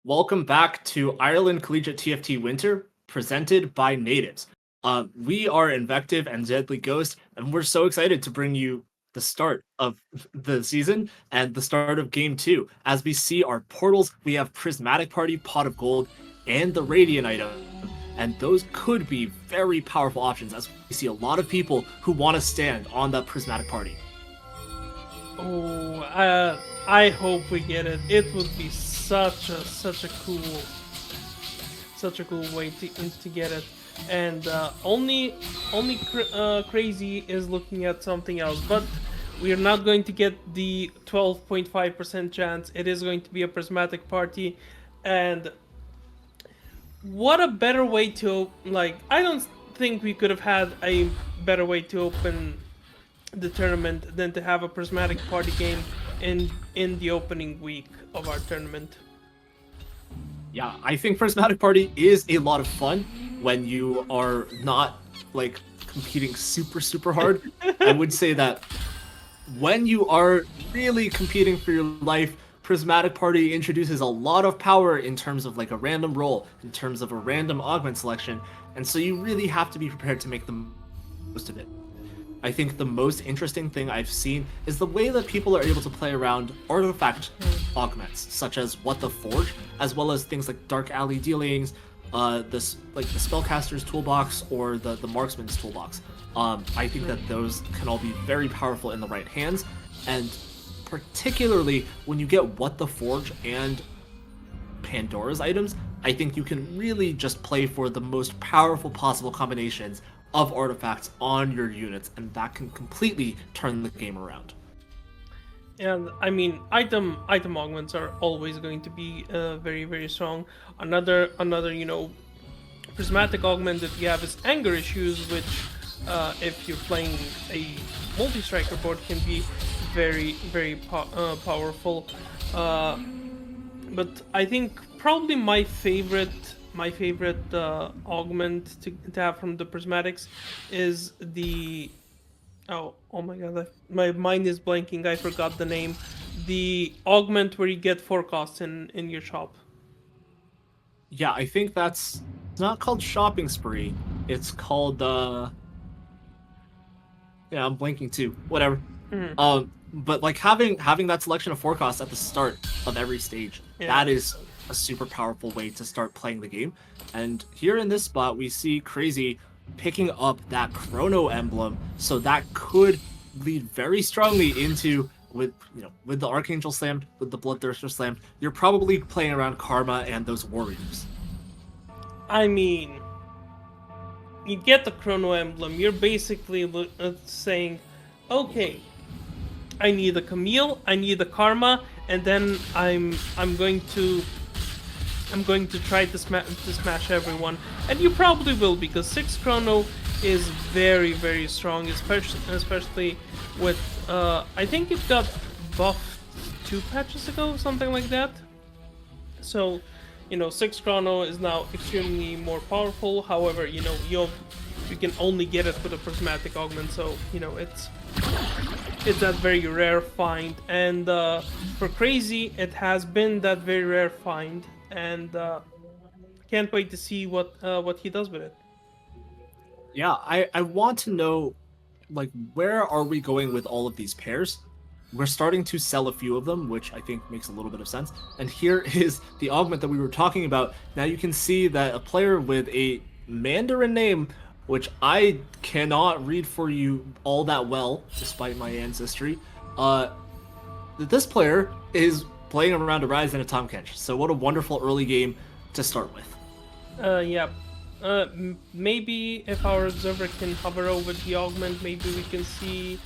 Welcome back to Ireland Collegiate TFT Winter, presented by Natives. We are Invective and Deadly Ghost, and we're so excited to bring you the start of the season and the start of Game 2. As we see our portals, we have Prismatic Party, Pot of Gold, and the Radiant item. And those could be very powerful options, as we see a lot of people who want to stand on that Prismatic Party. Oh, I hope we get it. It would be such a cool way to get it. And only Crazy is looking at something else, but we are not going to get the 12.5% chance. It is going to be a prismatic party, and what a better way to I don't think we could have had a better way to open the tournament than to have a prismatic party game in the opening week of our tournament. Yeah, I think Prismatic Party is a lot of fun when you are not competing super hard. I would say that when you are really competing for your life, Prismatic Party introduces a lot of power in terms of a random roll, in terms of a random augment selection, and so you really have to be prepared to make the most of it. I think the most interesting thing I've seen is the way that people are able to play around artifact augments, such as What the Forge, as well as things like Dark Alley Dealings, the Spellcaster's Toolbox, or the Marksman's Toolbox. I think that those can all be very powerful in the right hands, and particularly when you get What the Forge and Pandora's items, I think you can really just play for the most powerful possible combinations of artifacts on your units, and that can completely turn the game around. And I mean, item augments are always going to be very strong. Another prismatic augment that you have is Anger Issues, which if you're playing a multi-striker board can be very powerful. But I think probably my favorite augment to have from the prismatics is the oh my god, my mind is blanking. I forgot the name. The augment where you get 4 costs in your shop. Yeah, I think it's not called Shopping Spree. It's called yeah, I'm blanking too. Whatever. Mm-hmm. But having that selection of 4 costs at the start of every stage, that is a super powerful way to start playing the game. And here in this spot, we see Crazy picking up that Chrono emblem, so that could lead very strongly into with the Archangel slammed, with the Bloodthirster slammed. You're probably playing around Karma and those Warriors. I mean, you get the Chrono emblem. You're basically saying, okay, I need a Camille, I need a Karma, and then I'm going to try to smash everyone, and you probably will, because 6 Chrono is very strong, especially with I think it got buffed 2 patches ago, something like that. So 6 Chrono is now extremely more powerful. However, you can only get it with a prismatic augment, so it's that very rare find, and for Crazy it has been that very rare find, and can't wait to see what he does with it. Yeah, I want to know, where are we going with all of these pairs? We're starting to sell a few of them, which I think makes a little bit of sense. And here is the augment that we were talking about. Now you can see that a player with a Mandarin name, which I cannot read for you all that well, despite my ancestry, this player is playing around a Rise and a Tahm Kench. So what a wonderful early game to start with. Yeah. Maybe if our observer can hover over the augment, maybe we can see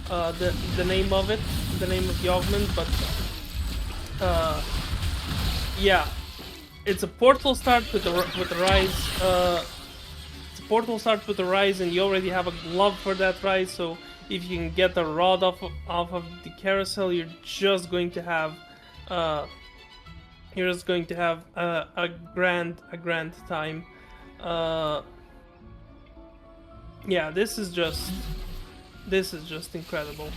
the name of it, the name of the augment. But yeah, it's a portal start with the Rise. It's a portal start with the Rise, and you already have a glove for that Rise. So if you can get the rod off of the carousel, you're just going to have a grand time. Yeah, this is just incredible.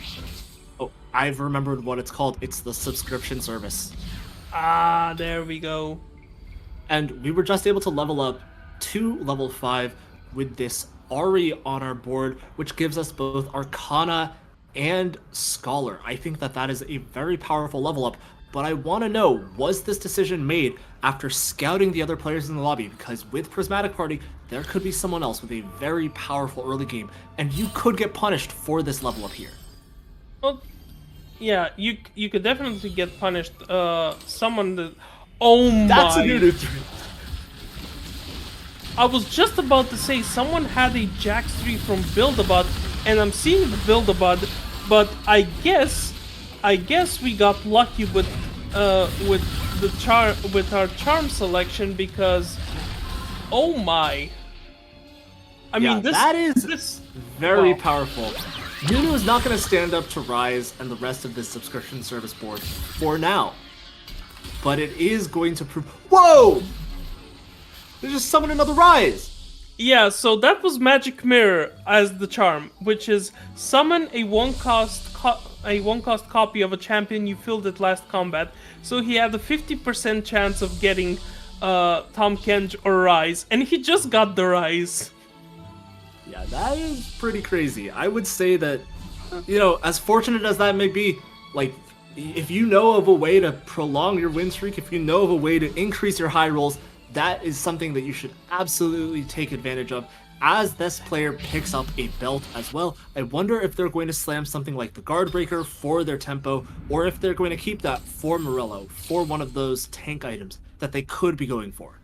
Oh, I've remembered what it's called. It's the subscription service. Ah, there we go. And we were just able to level up to level 5 with this Ari on our board, which gives us both Arcana and Scholar. I think that that is a very powerful level up, but I want to know, was this decision made after scouting the other players in the lobby? Because with Prismatic Party, there could be someone else with a very powerful early game, and you could get punished for this level up here. Well, yeah, you could definitely get punished. Someone that... Oh my... That's a new three. I was just about to say someone had a Jax 3 from Build-A-Bot, and I'm seeing the Build-A-Bot, but I guess we got lucky with our charm selection, because oh my, I mean that is this very wow. powerful. Nunu is not going to stand up to Rise and the rest of this subscription service board for now, but it is going to prove. Whoa! They just summoned another Rise! Yeah, so that was Magic Mirror as the charm, which is summon a one-cost copy of a champion you filled at last combat. So he had a 50% chance of getting Tahm Kench or Rise, and he just got the Rise. Yeah, that is pretty crazy. I would say that, you know, as fortunate as that may be, like, if you know of a way to prolong your win streak, if you know of a way to increase your high rolls, that is something that you should absolutely take advantage of as this player picks up a belt as well. I wonder if they're going to slam something like the Guard Breaker for their tempo, or if they're going to keep that for Morello, for one of those tank items that they could be going for.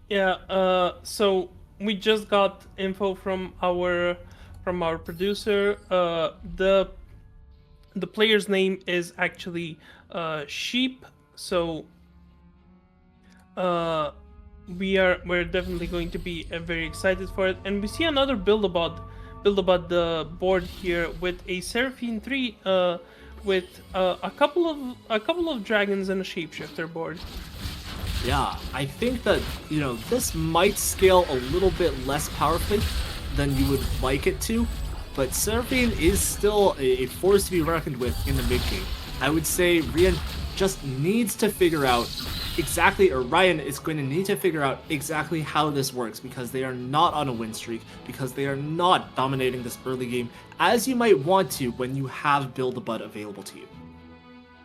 Yeah, so we just got info from our producer. The player's name is actually Sheep, so we're definitely going to be very excited for it. And we see another Build-A-Bot the board here with a Seraphine 3 with a couple of dragons and a shapeshifter board. Yeah, I think that, you know, this might scale a little bit less powerfully than you would like it to, but Seraphine is still a force to be reckoned with in the mid game. I would say Rian just needs to figure out exactly, or Ryan is going to need to figure out exactly how this works, because they are not on a win streak, because they are not dominating this early game as you might want to when you have Build-A-Bot available to you.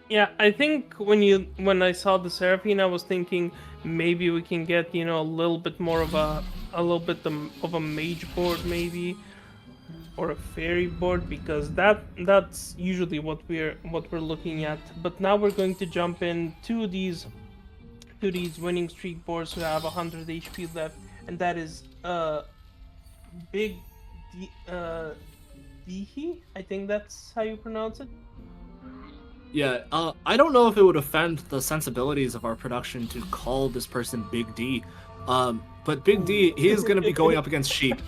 Yeah, I think when I saw the Seraphine, I was thinking maybe we can get, you know, a little bit of a mage board maybe, or a fairy board, because that's usually what we're looking at. But now we're going to jump into these winning streak boards who have 100 HP left, and that is Big Dihi, I think that's how you pronounce it. Yeah, I don't know if it would offend the sensibilities of our production to call this person Big D, but Big D, he is going to be going up against Sheep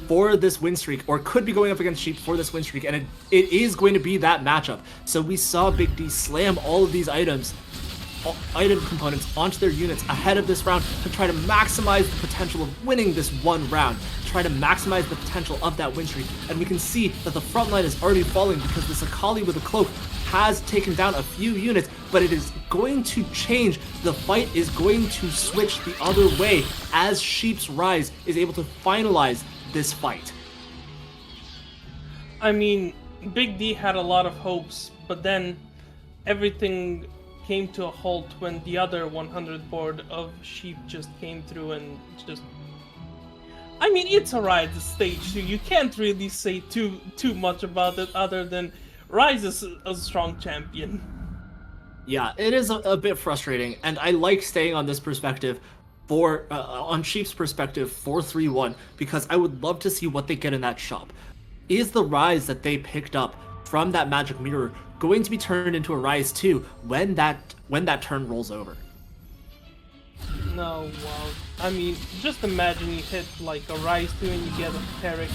for this win streak, or could be going up against Sheep for this win streak, and it is going to be that matchup. So we saw Big D slam all of these item components onto their units ahead of this round to try to maximize the potential of winning this one round, try to maximize the potential of that win streak. And we can see that the front line is already falling because this Akali with a cloak has taken down a few units, but it is going to change. The fight is going to switch the other way as Sheep's Rise is able to finalize this fight. I mean, Big D had a lot of hopes, but then everything came to a halt when the other 100 board of Sheep just came through and just... I mean, it's a Rise stage, so you can't really say too much about it other than Rise is a strong champion. Yeah, it is a bit frustrating, and I like staying on this perspective for on Sheep's perspective for 3-1, because I would love to see what they get in that shop. Is the Rise that they picked up from that Magic Mirror going to be turned into a Rise 2 when that turn rolls over? No, wow. I mean, just imagine you hit like a Rise 2 and you get a Peric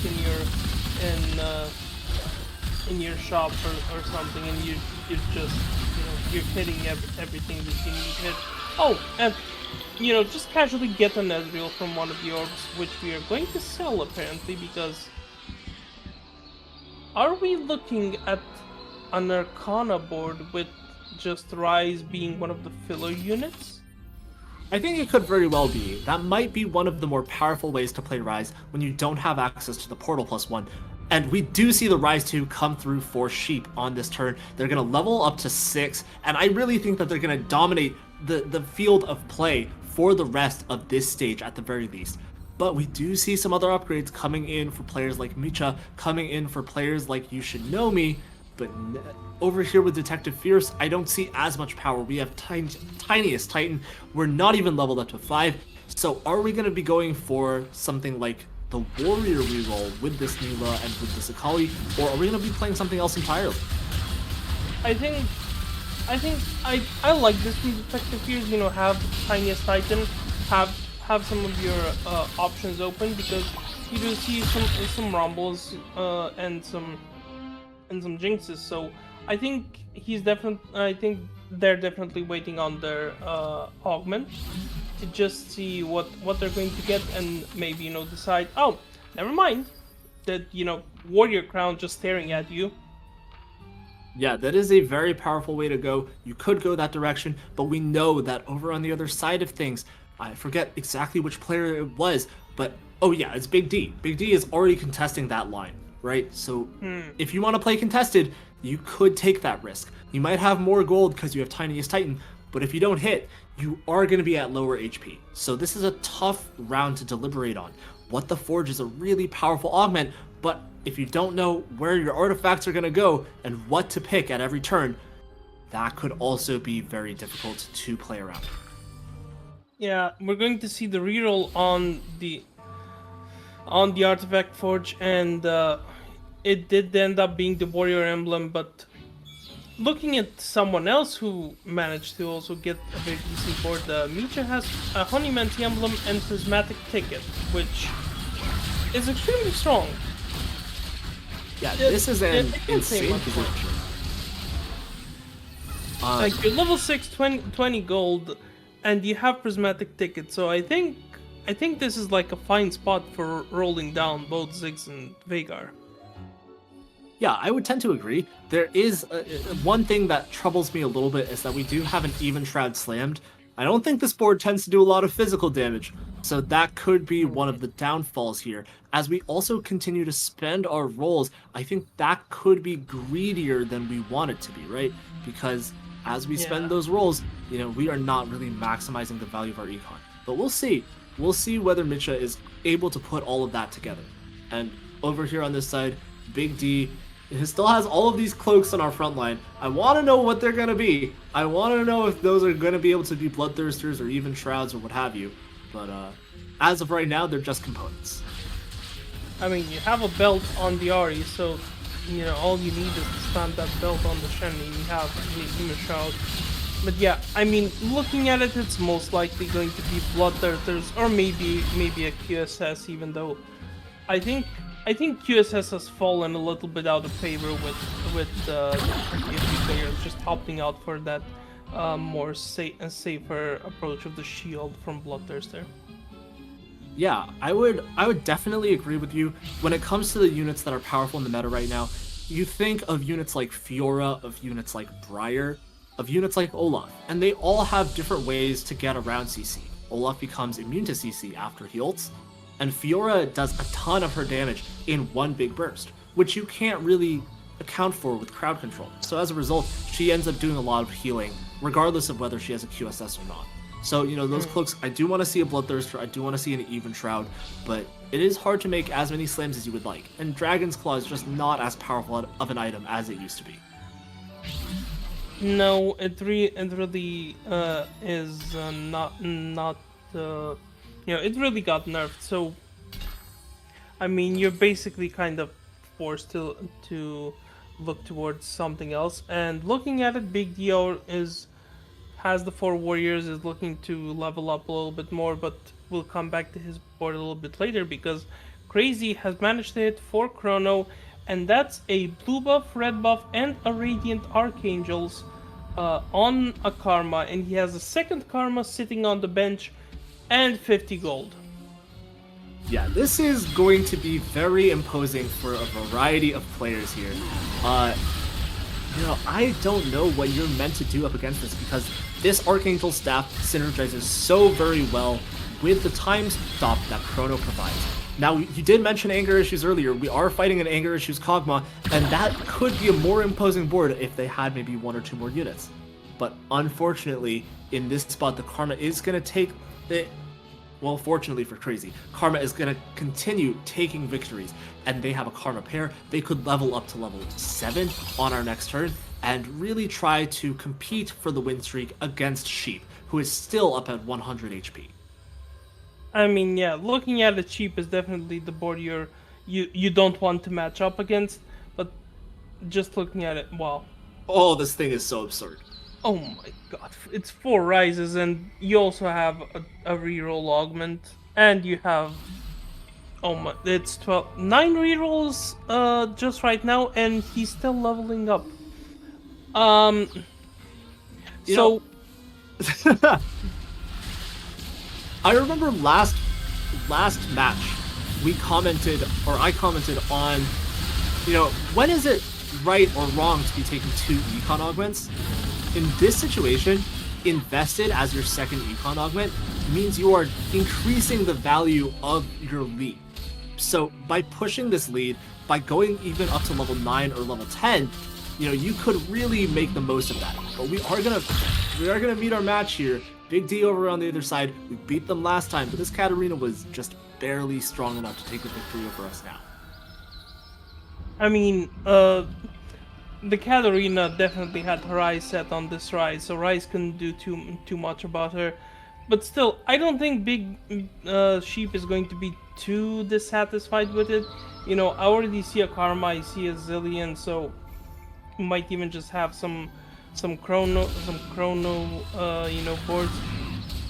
in your shop or something, and you're just, you know, you're hitting everything that you need to hit. Oh, and you know, just casually get an Ezreal from one of the orbs, which we are going to sell apparently, because are we looking at an Arcana board with just Rise being one of the filler units? I think it could very well be. That might be one of the more powerful ways to play Rise when you don't have access to the Portal +1. And we do see the Rise 2 come through for Sheep on this turn. They're going to level up to 6, and I really think that they're going to dominate the field of play for the rest of this stage at the very least. But we do see some other upgrades coming in for players like Micha, coming in for players like You Should Know Me, but over here with Detective Fierce, I don't see as much power. We have tiniest Titan. We're not even leveled up to 5. So are we going to be going for something like the Warrior reroll with this Neela and with this Akali, or are we going to be playing something else entirely? I think I like this from Detective Fierce. You know, have tiniest Titan, have some of your options open, because you do see some rumbles and some jinxes. So I think they're definitely waiting on their augment to just see what they're going to get, and maybe, you know, decide, oh, never mind, that, you know, Warrior Crown just staring at you. Yeah, that is a very powerful way to go. You could go that direction, but we know that over on the other side of things, I forget exactly which player it was, but oh yeah, it's Big D. Big D is already contesting that line, right? So if you want to play contested, you could take that risk. You might have more gold because you have Tiniest Titan, but if you don't hit, you are going to be at lower HP. So this is a tough round to deliberate on. What the Forge is a really powerful augment, but if you don't know where your artifacts are going to go and what to pick at every turn, that could also be very difficult to play around. Yeah, we're going to see the reroll on the Artifact Forge, and it did end up being the Warrior Emblem, but looking at someone else who managed to also get a very decent board, Micha has a Honeyman's Emblem and Prismatic Ticket, which is extremely strong. Yeah, this is an insane position. Like, you're level 6, 20 gold, and you have Prismatic Ticket, so I think this is like a fine spot for rolling down both Ziggs and Veigar. Yeah, I would tend to agree. There is one thing that troubles me a little bit is that we do have an Even Shroud slammed. I don't think this board tends to do a lot of physical damage, so that could be one of the downfalls here. As we also continue to spend our rolls, I think that could be greedier than we want it to be, right? Because as we spend those rolls, you know, we are not really maximizing the value of our econ. But we'll see. We'll see whether Micha is able to put all of that together. And over here on this side, Big D still has all of these cloaks on our front line. I want to know what they're going to be. I want to know if those are going to be able to be Bloodthirsters or even Shrouds or what have you. But as of right now, they're just components. I mean, you have a belt on the Ahri, so, you know, all you need is to stand that belt on the Shen, and you have the Shroud. But yeah, I mean, looking at it, it's most likely going to be Bloodthirsters, or maybe a QSS, even though I think QSS has fallen a little bit out of favor with PFP players just opting out for that more safer approach of the shield from Bloodthirster. Yeah, I would definitely agree with you. When it comes to the units that are powerful in the meta right now, you think of units like Fiora, of units like Briar, of units like Olaf, and they all have different ways to get around CC. Olaf becomes immune to CC after he ults, and Fiora does a ton of her damage in one big burst, which you can't really account for with crowd control. So as a result, she ends up doing a lot of healing, regardless of whether she has a QSS or not. So, you know, those cloaks, I do want to see a Bloodthirster, I do want to see an Even Shroud, but it is hard to make as many slams as you would like, and Dragon's Claw is just not as powerful of an item as it used to be. No, it really is not you know, it really got nerfed. So, I mean, you're basically kind of forced to look towards something else. And looking at it, Big Dio has the 4 warriors, is looking to level up a little bit more, but we'll come back to his board a little bit later, because Crazy has managed to hit 4 Chrono, and that's a blue buff, red buff, and a Radiant Archangels on a Karma, and he has a second Karma sitting on the bench, and 50 gold. Yeah, this is going to be very imposing for a variety of players here. You know, I don't know what you're meant to do up against this, because this Archangel staff synergizes so very well with the time stop that Chrono provides. Now, you did mention anger issues earlier. We are fighting an anger issues Kog'Maw, and that could be a more imposing board if they had maybe 1 or 2 more units. But unfortunately, in this spot, the Karma is going to take the... Well, fortunately for Crazy, Karma is going to continue taking victories, and they have a Karma pair. They could level up to level 7 on our next turn, and really try to compete for the win streak against Sheep, who is still up at 100 HP. I mean, yeah, looking at it, Sheep is definitely the board you don't want to match up against, but just looking at it, wow. Oh, this thing is so absurd. Oh my god, it's 4 rises, and you also have a reroll augment, and you have... Oh my, it's 9 rerolls just right now, and he's still leveling up. So... I remember last match, we commented, or I commented on, when is it right or wrong to be taking 2 econ augments? In this situation, invested as your second econ augment means you are increasing the value of your lead. So by pushing this lead, by going even up to level 9 or level 10, you could really make the most of that. But we are gonna meet our match here. Big D over on the other side. We beat them last time, but this Katarina was just barely strong enough to take the victory over us now. I mean, the Katarina definitely had her eyes set on this Ryze, so Ryze couldn't do too much about her. But still, I don't think Big Sheep is going to be too dissatisfied with it. I already see a Karma, I see a Zillion, so might even just have some chrono boards,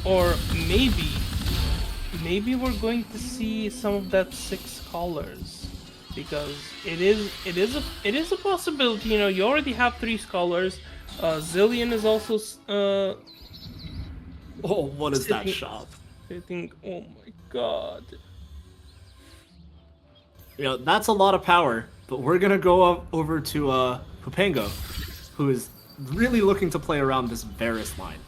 or maybe we're going to see some of that 6 Scholars, because it is a possibility. You already have 3 Scholars. Zillion is also oh, what is that shot? Oh my god. That's a lot of power, but we're gonna go over to Pupengo, who is really looking to play around this Varus line.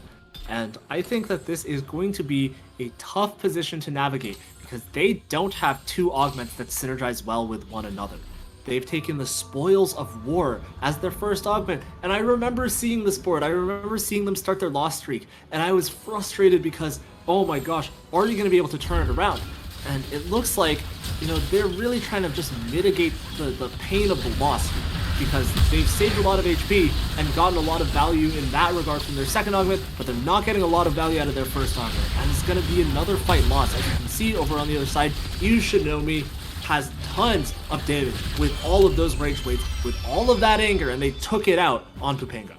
And I think that this is going to be a tough position to navigate, because they don't have 2 augments that synergize well with one another. They've taken the Spoils of War as their first augment, and I remember seeing this board. I remember seeing them start their loss streak, and I was frustrated because, oh my gosh, are you going to be able to turn it around? And it looks like, they're really trying to just mitigate the pain of the loss, because they've saved a lot of HP and gotten a lot of value in that regard from their second augment, but they're not getting a lot of value out of their first augment. And it's going to be another fight loss. As you can see over on the other side, You Should Know Me has tons of damage with all of those rage weights, with all of that anger, and they took it out on Pupengo.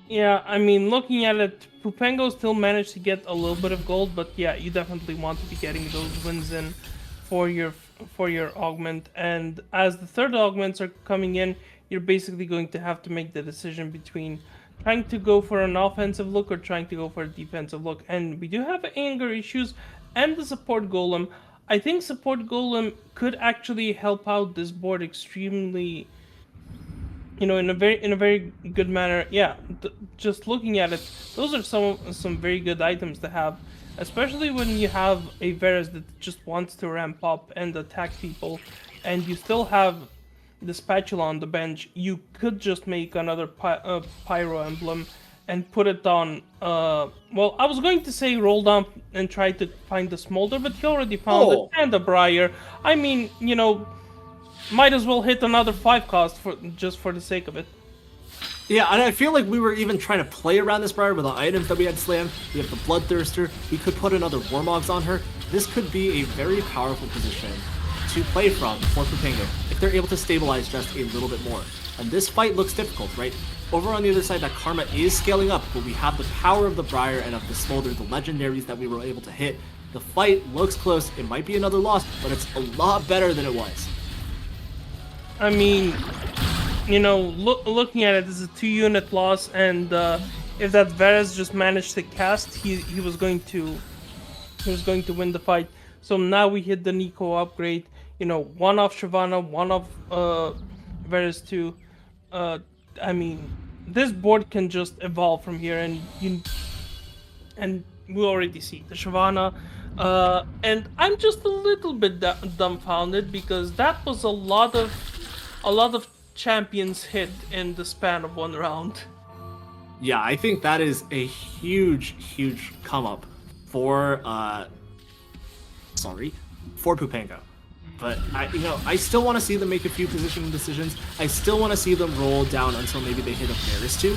Yeah, I mean, looking at it, Pupengo still managed to get a little bit of gold, but yeah, you definitely want to be getting those wins in for your augment. And as the third augments are coming in, you're basically going to have to make the decision between trying to go for an offensive look or trying to go for a defensive look. And we do have anger issues and the support golem. I think support golem could actually help out this board extremely, in a very good manner. Yeah, just looking at it, those are some very good items to have, especially when you have a Varus that just wants to ramp up and attack people, and you still have the spatula on the bench. You could just make another pyro emblem and put it on, well, I was going to say roll down and try to find the smolder, but he already found it, and the briar. I mean, might as well hit another 5 cost just for the sake of it. Yeah, and I feel like we were even trying to play around this briar with the items that we had slammed. We have the Bloodthirster. We could put another Warmogs on her. This could be a very powerful position to play from for Pupengo if they're able to stabilize just a little bit more. And this fight looks difficult, right? Over on the other side, that Karma is scaling up, but we have the power of the Briar and of the Smolder, the legendaries that we were able to hit. The fight looks close. It might be another loss, but it's a lot better than it was. I mean, looking at it, it's a 2-unit loss, and if that Varus just managed to cast, he was going to win the fight. So now we hit the Nico upgrade. One off Shyvana, one off Varus 2. I mean, this board can just evolve from here, and we already see the Shyvana. And I'm just a little bit dumbfounded because that was a lot of champions hit in the span of one round. Yeah, I think that is a huge, huge come up for for Pupenko. But I still want to see them make a few positioning decisions. I still want to see them roll down until maybe they hit a Varus 2.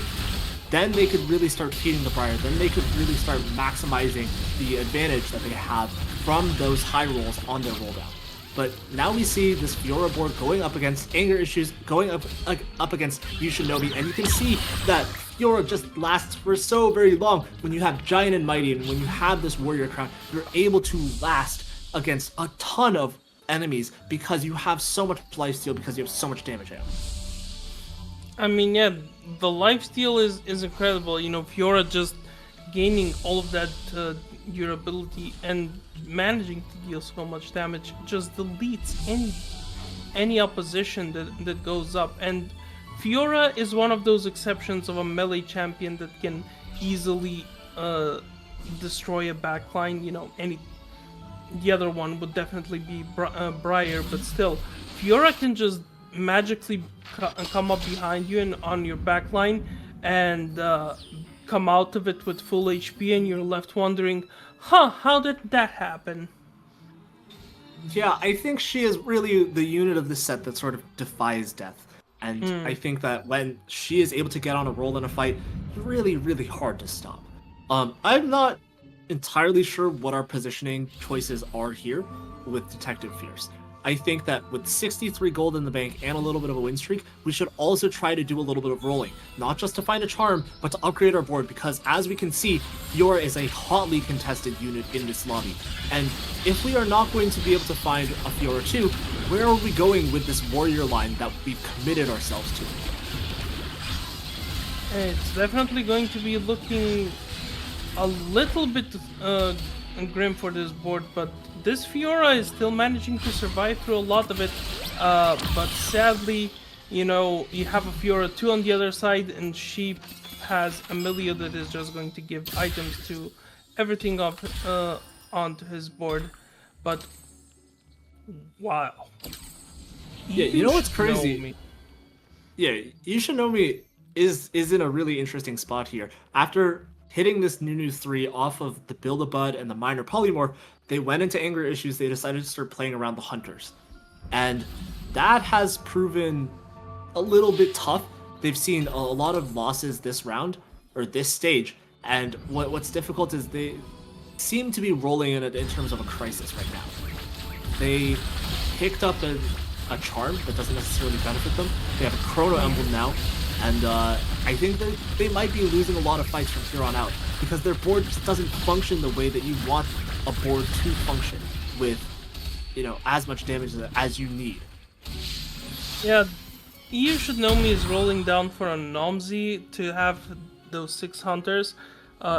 Then they could really start feeding the Briar. Then they could really start maximizing the advantage that they have from those high rolls on their roll down. But now we see this Fiora board going up against Anger Issues, going up against Yushinobi, and you can see that Fiora just lasts for so very long. When you have Giant and Mighty, and when you have this Warrior Crown, you're able to last against a ton of enemies because you have so much lifesteal, because you have so much damage out. I mean, yeah, the lifesteal is incredible. Fiora just gaining all of that durability and managing to deal so much damage just deletes any opposition that goes up. And Fiora is one of those exceptions of a melee champion that can easily destroy a backline. The other one would definitely be Briar, but still, Fiora can just magically come up behind you and on your backline and come out of it with full HP, and you're left wondering, how did that happen? Yeah, I think she is really the unit of the set that sort of defies death. And I think that when she is able to get on a roll in a fight, it's really, really hard to stop. I'm not entirely sure what our positioning choices are here with Detective Fierce. I think that with 63 gold in the bank and a little bit of a win streak, we should also try to do a little bit of rolling. Not just to find a charm, but to upgrade our board, because as we can see, Fiora is a hotly contested unit in this lobby. And if we are not going to be able to find a Fiora 2, where are we going with this warrior line that we've committed ourselves to? It's definitely going to be looking a little bit grim for this board, but this Fiora is still managing to survive through a lot of it, but sadly, you have a Fiora 2 on the other side, and she has Amelia that is just going to give items to everything up onto his board. But wow. Yeah, you know what's crazy? Yeah, Yushinomi is in a really interesting spot here. After hitting this Nunu 3 off of the Build-A-Bud and the Minor Polymorph, they went into Anger Issues, they decided to start playing around the Hunters. And that has proven a little bit tough. They've seen a lot of losses this round, or this stage, and what's difficult is they seem to be rolling in it in terms of a crisis right now. They picked up a charm that doesn't necessarily benefit them. They have a Chrono Emblem now, and I think that they might be losing a lot of fights from here on out because their board just doesn't function the way that you want a board to function with, as much damage as you need. Yeah, Yushinomi is rolling down for a Nomzi to have those 6 hunters.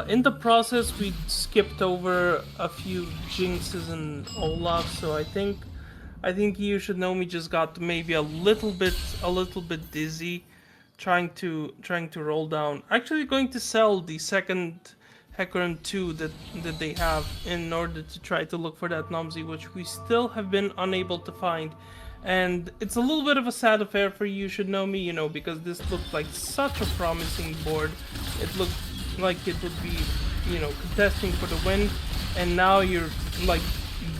In the process, we skipped over a few Jinxes and Olaf, so I think Yushinomi just got maybe a little bit dizzy trying to roll down. Actually going to sell the second Hecarim 2 that they have in order to try to look for that Nomzi, which we still have been unable to find. And it's a little bit of a sad affair for Yushinomi, because this looked like such a promising board. It looked like it would be, contesting for the win, and now you're like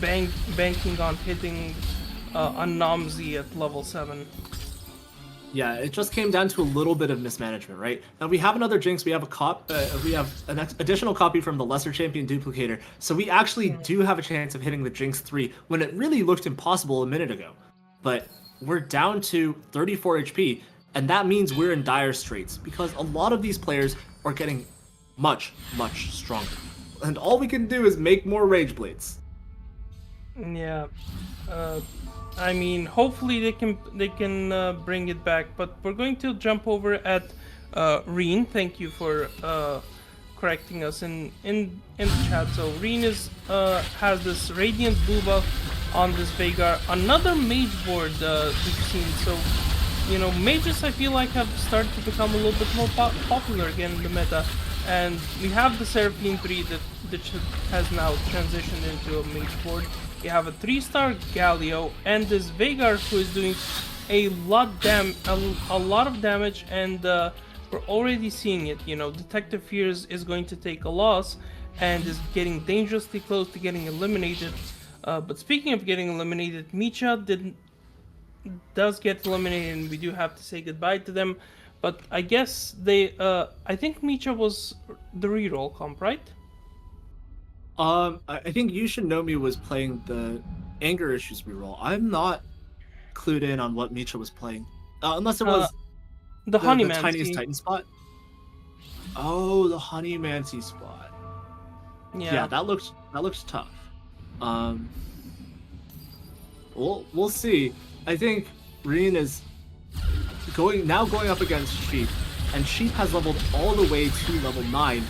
banking on hitting a Nomzi at level 7. Yeah, it just came down to a little bit of mismanagement, right? Now we have another Jinx, we have we have an additional copy from the Lesser Champion Duplicator, so we actually do have a chance of hitting the Jinx 3 when it really looked impossible a minute ago. But we're down to 34 HP, and that means we're in dire straits because a lot of these players are getting much, much stronger. And all we can do is make more Rage Blades. Yeah. I mean, hopefully they can bring it back, but we're going to jump over at Reen. Thank you for correcting us in the chat. So Reen has this Radiant blue buff on this Veigar, another mage board we've seen. So you know, mages I feel like have started to become a little bit more popular again in the meta, and we have the Seraphine 3 that has now transitioned into a mage board. You have a 3-star Galio and this Veigar who is doing a lot of damage, and we're already seeing it. You know, Detective Fears is going to take a loss and is getting dangerously close to getting eliminated. But speaking of getting eliminated, Micha does get eliminated, and we do have to say goodbye to them. But I guess I think Micha was the reroll comp, right? I think You Should Know Me was playing the Anger Issues reroll. I'm not clued in on what Micha was playing, unless it was the the Tiniest Titan spot. Oh, the Honey Mancy spot. Yeah, that looks tough. We'll see. I think Reen is going up against Sheep, and Sheep has leveled all the way to level 9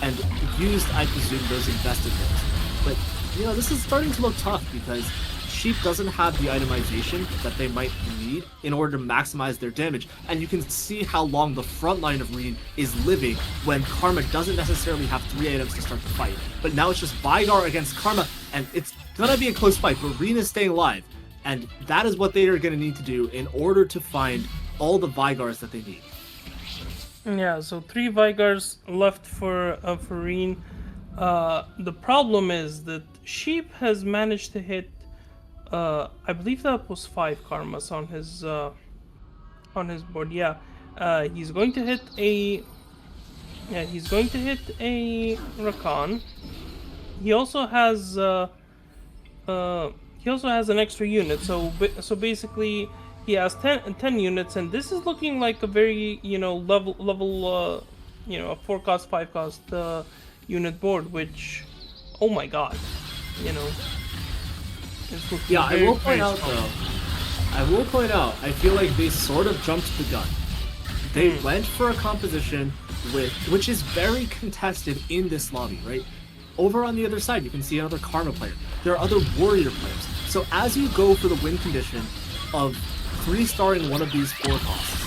and used, I presume, those invested rolls. But you know, this is starting to look tough because Sheep doesn't have the itemization that they might need in order to maximize their damage, and you can see how long the front line of Reen is living when Karma doesn't necessarily have 3 items to start the fight. But now it's just Veigar against Karma, and it's gonna be a close fight, but Reen is staying alive, and that is what they are gonna need to do in order to find all the Veigars that they need. Yeah, so 3 Veigars left for Reen. The problem is that Sheep has managed to hit, I believe that was 5 karmas on his board. Yeah, he's going to hit a Rakan. He also has an extra unit. So basically, he has 10 units, and this is looking like a very, you know, level a 4 cost 5 cost unit board, which, oh my god, you know. Yeah, I will point out though. I feel like they sort of jumped the gun. They went for a composition which is very contested in this lobby, right? Over on the other side, you can see another Karma player. There are other Warrior players. So as you go for the win condition of 3-starring one of these 4 costs,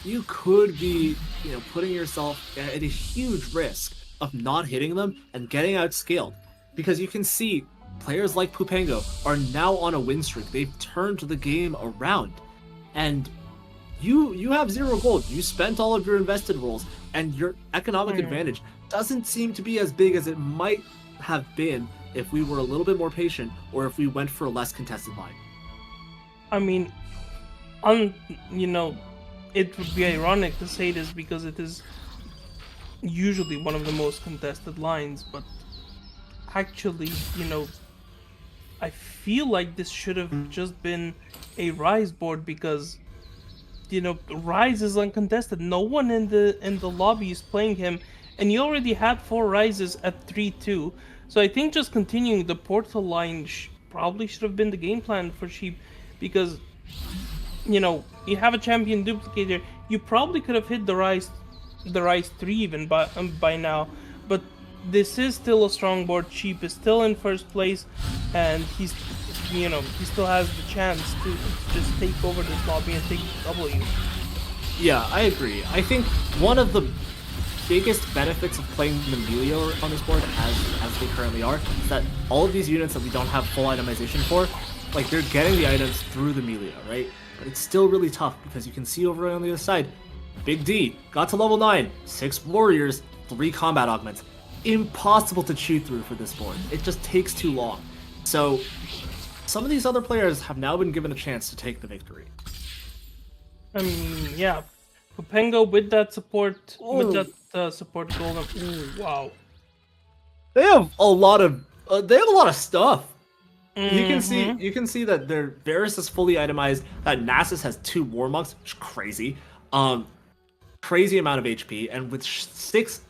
you could be, you know, putting yourself at a huge risk of not hitting them and getting outscaled, because you can see players like Pupango are now on a win streak. They've turned the game around, and you have 0 gold. You spent all of your invested rolls, and your economic advantage doesn't seem to be as big as it might have been if we were a little bit more patient, or if we went for a less contested line. I mean, you know, it would be ironic to say this because it is usually one of the most contested lines, but actually, you know, I feel like this should have just been a Rise board, because, you know, Rise is uncontested. No one in the lobby is playing him, and you already had 4 Rises at 3-2. So I think just continuing the Portal line probably should have been the game plan for Sheep, because, you know, you have a champion duplicator. You probably could have hit the Rise 3 even by now, but this is still a strong board. Sheep is still in first place, and he still has the chance to just take over this lobby and take W. Yeah, I agree. I think one of the biggest benefits of playing the Melio on this board as they currently are is that all of these units that we don't have full itemization for, like, they're getting the items through the Melio, right? But it's still really tough because you can see over on the other side, Big D got to level 9, 6 warriors, 3 combat augments. Impossible to chew through for this board. It just takes too long. So some of these other players have now been given a chance to take the victory. I mean, yeah, Pupango with that support, support golem. Ooh, wow. They have a lot of stuff. You can see that their Varus is fully itemized. That Nasus has 2 War Monks, which is crazy. Crazy amount of HP, and with 6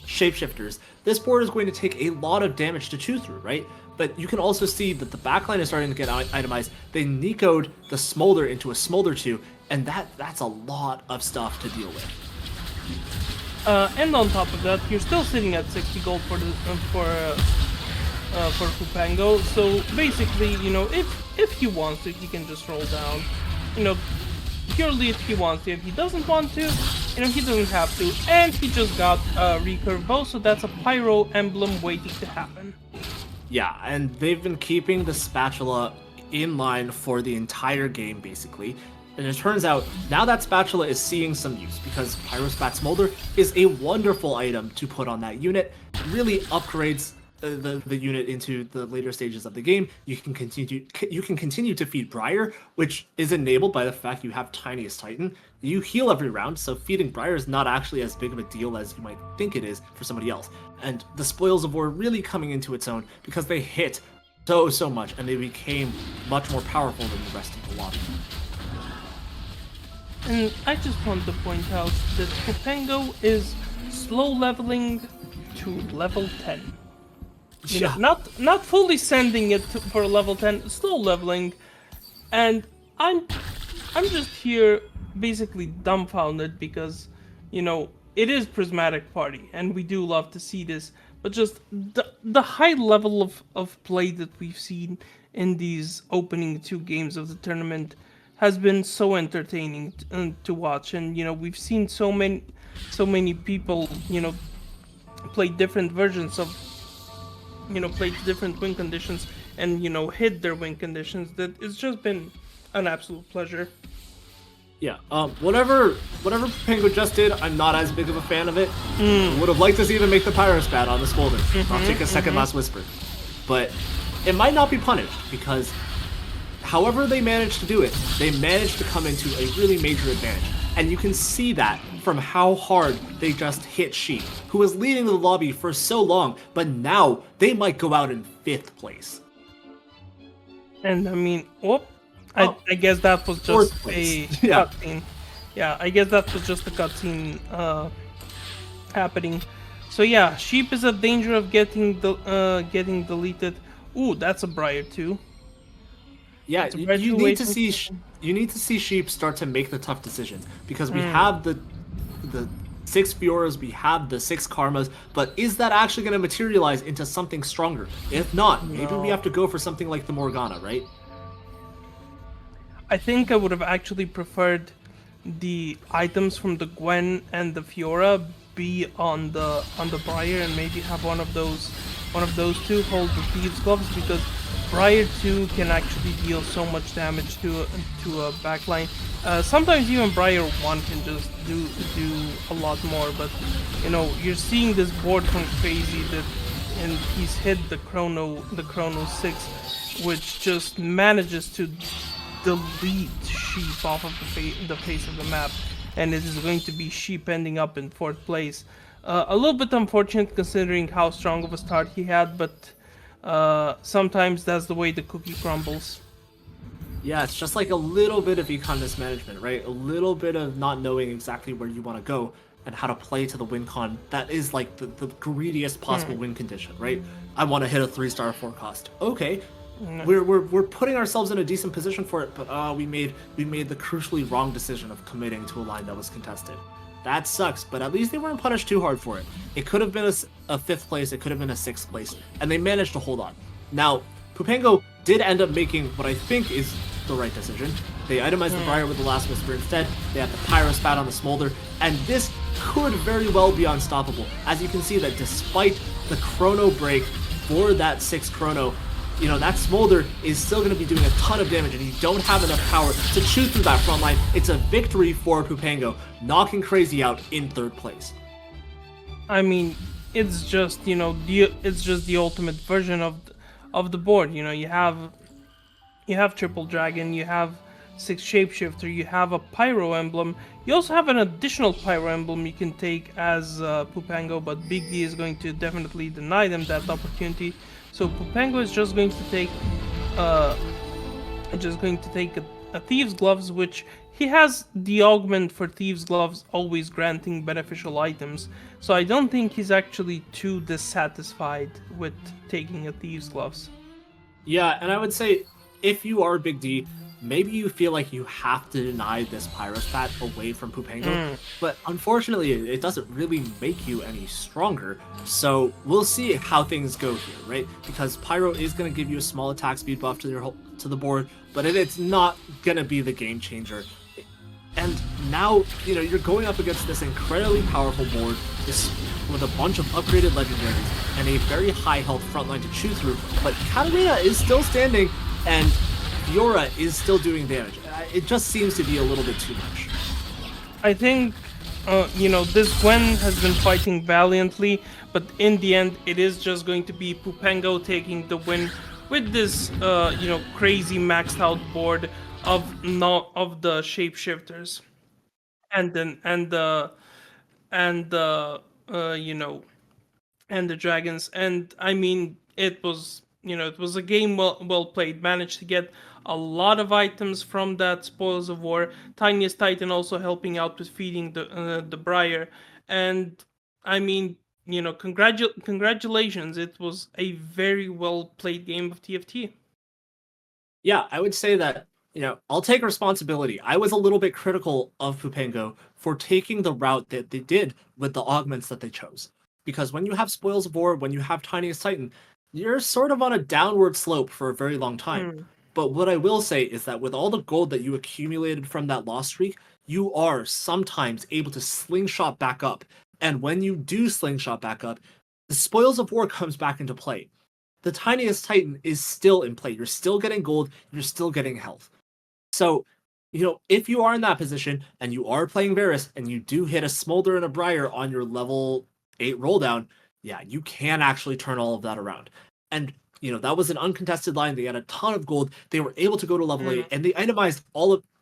shapeshifters, this board is going to take a lot of damage to chew through, right? But you can also see that the backline is starting to get itemized. They Nico'd the Smolder into a Smolder 2, and that's a lot of stuff to deal with. And on top of that, you're still sitting at 60 gold for Pupango. So basically, you know, if he wants to, he can just roll down. You know, purely if he wants to. If he doesn't want to, he doesn't have to. And he just got a recurve bow, so that's a pyro emblem waiting to happen. Yeah, and they've been keeping the spatula in line for the entire game, basically. And it turns out, now that spatula is seeing some use, because Pyrospat Smolder is a wonderful item to put on that unit. It really upgrades the unit into the later stages of the game. You can continue to feed Briar, which is enabled by the fact you have Tiniest Titan. You heal every round, so feeding Briar is not actually as big of a deal as you might think it is for somebody else. And the Spoils of War really coming into its own because they hit so much, and they became much more powerful than the rest of the lobby. And I just want to point out that Pupengo is slow leveling to level 10. Not fully sending it for level 10, slow leveling, and I'm just here basically dumbfounded because it is Prismatic Party and we do love to see this, but just the high level of play that we've seen in these opening 2 games of the tournament has been so entertaining to watch. And we've seen so many people play different versions of play different win conditions and hit their win conditions. That it's just been an absolute pleasure. Yeah, whatever Pupengo just did, I'm not as big of a fan of it. Would have liked to see them make the Pyrospat on the Smolder. I'll take a second last whisper. But it might not be punished, because however they managed to do it, they managed to come into a really major advantage. And you can see that from how hard they just hit Sheep, who was leading the lobby for so long, but now they might go out in 5th place. And I mean, I guess that was just a cutscene. Yeah, I guess that was just a cutscene happening. So yeah, Sheep is a danger of getting deleted. Ooh, that's a Briar too. Yeah, you need to see Sheep start to make the tough decisions, because we have the 6 Fioras, we have the 6 Karmas, but is that actually going to materialize into something stronger? If not, maybe we have to go for something like the Morgana, right? I think I would have actually preferred the items from the Gwen and the Fiora be on the Briar, and maybe have one of those two hold the Thieves' Gloves, because Briar 2 can actually deal so much damage to a backline. Sometimes even Briar 1 can just do a lot more, but you're seeing this board going crazy, and he's hit the Chrono 6, which just manages to delete Sheep off of the face of the map, and it is going to be Sheep ending up in 4th place. A little bit unfortunate considering how strong of a start he had, but sometimes that's the way the cookie crumbles. Yeah, it's just like a little bit of econ mismanagement, right? A little bit of not knowing exactly where you want to go and how to play to the win con. That is like the greediest possible win condition, right? I want to hit a 3-star forecast. Okay, we're putting ourselves in a decent position for it, but we made the crucially wrong decision of committing to a line that was contested. That sucks, but at least they weren't punished too hard for it. It could have been a 5th place, it could have been a 6th place, and they managed to hold on. Now, Pupengo did end up making what I think is the right decision. They itemized the Briar with the Last Whisper instead, they had the Pyrospat on the Smolder, and this could very well be unstoppable. As you can see that despite the Chrono break for that 6 Chrono, that Smolder is still going to be doing a ton of damage, and you don't have enough power to chew through that front line. It's a victory for Pupengo, knocking Crazy out in 3rd place. I mean, it's just the ultimate version of the board. You have Triple Dragon, you have 6 Shapeshifter, you have a Pyro emblem. You also have an additional Pyro emblem you can take as Pupengo, but Big D is going to definitely deny them that opportunity. So Pupengo is just going to take a Thieves' Gloves, which he has the augment for Thieves' Gloves always granting beneficial items. So I don't think he's actually too dissatisfied with taking a Thieves' Gloves. Yeah, and I would say if you are Big D, maybe you feel like you have to deny this Pyrospat away from Pupengo, but unfortunately it doesn't really make you any stronger, so we'll see how things go here, right? Because Pyro is going to give you a small attack speed buff to the board, but it's not going to be the game changer. And now, you're going up against this incredibly powerful board, this with a bunch of upgraded legendaries and a very high health frontline to chew through. But Katarina is still standing, and Fiora is still doing damage. It just seems to be a little bit too much. I think, this Gwen has been fighting valiantly, but in the end, it is just going to be Pupengo taking the win with this, crazy maxed out board of not of the shapeshifters, and then and the you know and the dragons. And I mean, it was a game well played. Managed to get a lot of items from that spoils of war. Tiniest Titan also helping out with feeding the Briar. And I mean, congratulations. It was a very well played game of TFT. Yeah, I would say that, I'll take responsibility. I was a little bit critical of Pupengo for taking the route that they did with the augments that they chose. Because when you have Spoils of War, when you have Tiniest Titan, you're sort of on a downward slope for a very long time. Hmm. But what I will say is that with all the gold that you accumulated from that loss streak, you are sometimes able to slingshot back up. And when you do slingshot back up, the Spoils of War comes back into play. The Tiniest Titan is still in play. You're still getting gold, you're still getting health. So, if you are in that position and you are playing Varus and you do hit a Smolder and a Briar on your level 8 rolldown, yeah, you can actually turn all of that around. And, that was an uncontested line. They had a ton of gold. They were able to go to level 8 and they itemized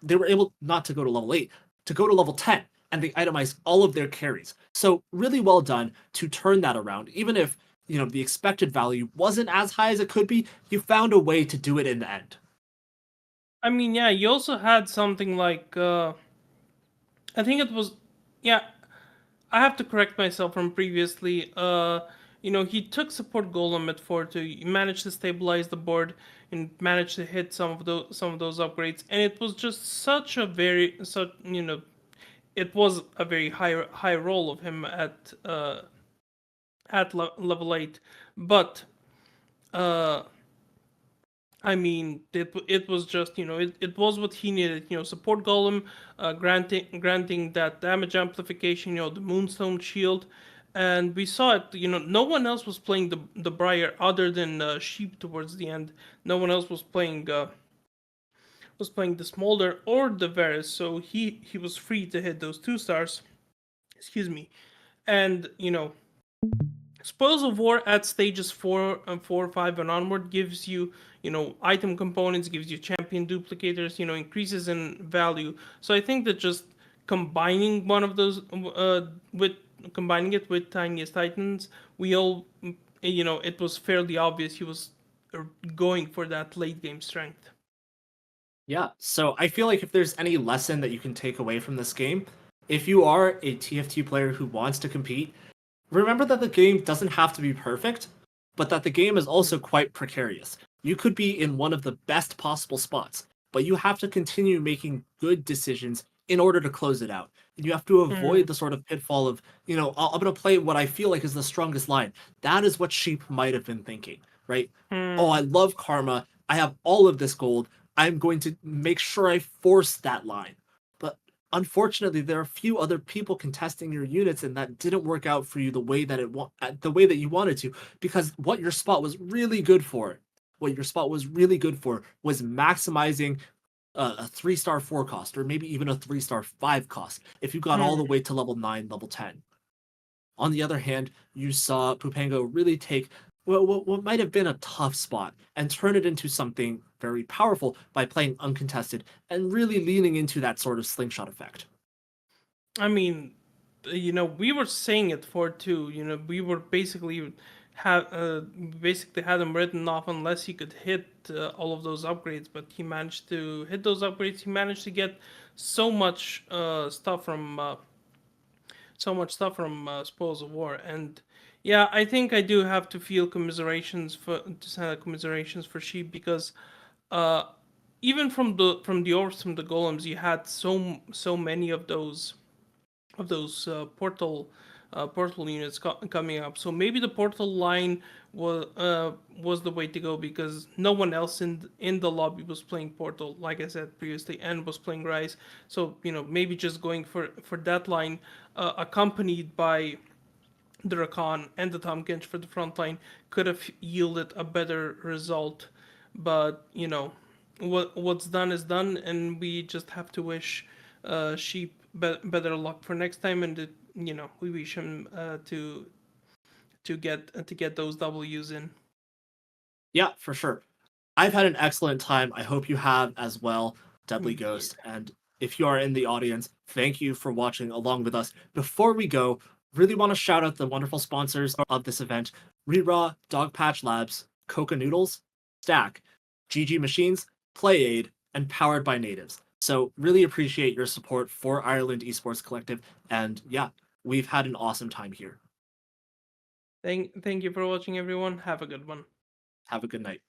they were able not to go to level 8, to go to level 10, and they itemized all of their carries. So, really well done to turn that around. Even if, the expected value wasn't as high as it could be, you found a way to do it in the end. I mean, yeah, you also had something like I think it was, yeah. I have to correct myself from previously. He took support golem at 4-2. He managed to stabilize the board and managed to hit some of those upgrades. And it was just it was a very high roll of him at level 8. But uh, I mean, it was just, it was what he needed. Support golem, granting that damage amplification. The Moonstone shield, and we saw it. No one else was playing the Briar other than Sheep towards the end. No one else was playing the Smolder or the Varus, so he was free to hit those 2 stars. Excuse me, and Spoils of War at stages 4, 5, and onward gives you, item components, gives you champion duplicators, increases in value. So I think that just combining one of those, with combining it with Tiniest Titans, we all, it was fairly obvious he was going for that late game strength. Yeah, so I feel like if there's any lesson that you can take away from this game, if you are a TFT player who wants to compete, remember that the game doesn't have to be perfect, but that the game is also quite precarious. You could be in one of the best possible spots, but you have to continue making good decisions in order to close it out. And you have to Hmm. avoid the sort of pitfall of, I'm going to play what I feel like is the strongest line. That is what Sheep might have been thinking, right? Oh, I Hmm. love Karma. I have all of this gold. I'm going to make sure I force that line. But unfortunately, there are a few other people contesting your units, and that didn't work out for you the way that you wanted to, because what your spot was really good for, was maximizing a 3-star 4 cost, or maybe even a 3-star 5 cost, if you got all the Hmm. way to level 9, level 10. On the other hand, you saw Pupengo really take what might have been a tough spot and turn it into something very powerful by playing uncontested and really leaning into that sort of slingshot effect. I mean, we were saying it for two. We were basically had him written off unless he could hit all of those upgrades. But he managed to hit those upgrades. He managed to get so much Spoils of War. And yeah, I think I do have to feel commiserations for Sheep, because uh, even from the orbs, from the golems, you had so many of those portal units coming up. So maybe the portal line was the way to go because no one else in the lobby was playing portal, like I said previously, and was playing Rise. So maybe just going for that line, accompanied by the Rakan and the Tom Gench for the front line could have yielded a better result. But what's done is done, and we just have to wish Sheep better luck for next time, and we wish him to get those W's in. Yeah, for sure. I've had an excellent time. I hope you have as well, Deadly Yeah. Ghost. And if you are in the audience, thank you for watching along with us. Before we go, really want to shout out the wonderful sponsors of this event: Reraw, Dogpatch Labs, KOKA Noodles, Stack, GG Machines, PlayAid, and Powered by Natives. So really appreciate your support for Ireland Esports Collective. And yeah, we've had an awesome time here. Thank you for watching, everyone. Have a good one. Have a good night.